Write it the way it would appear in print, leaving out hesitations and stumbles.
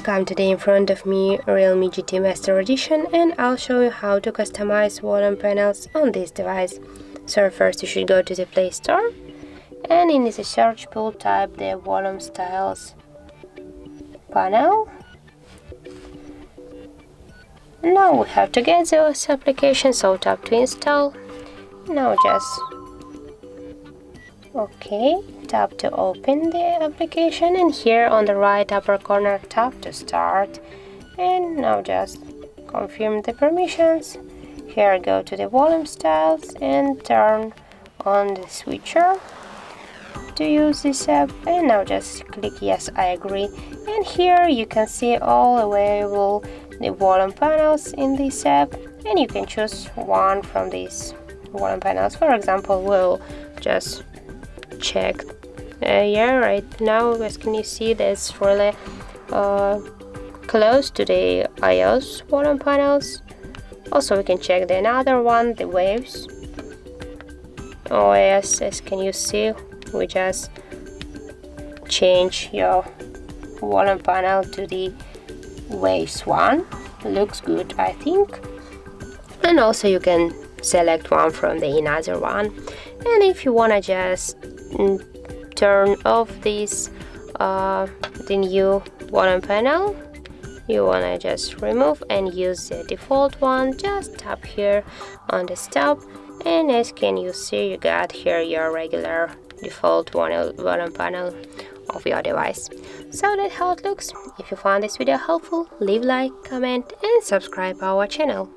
Welcome, today in front of me REALME GT Master Edition, and I'll show you how to customize volume panels on this device. So first you should go to the Play Store and in the search pool type the volume styles panel. Now we have to get this application, so tap to install. Now just tap to open the application, and here on the right upper corner tap to start, and now just confirm the permissions. Here go to the volume styles and turn on the switcher to use this app, and now just click yes, I agree, and here you can see all available the volume panels in this app, and you can choose one from these volume panels. For example, we'll just check right now. As can you see, that's really close to the iOS volume panels. Also we can check the another one, the waves OS. As can you see, we just change your volume panel to the waves one. Looks good, I think. And also you can select one from the another one, and if you wanna just turn off this the new volume panel, you wanna just remove and use the default one, just tap here on the stop, and as can you see, you got here your regular default volume panel of your device. So that's how it looks. If you found this video helpful, leave like, comment and subscribe our channel.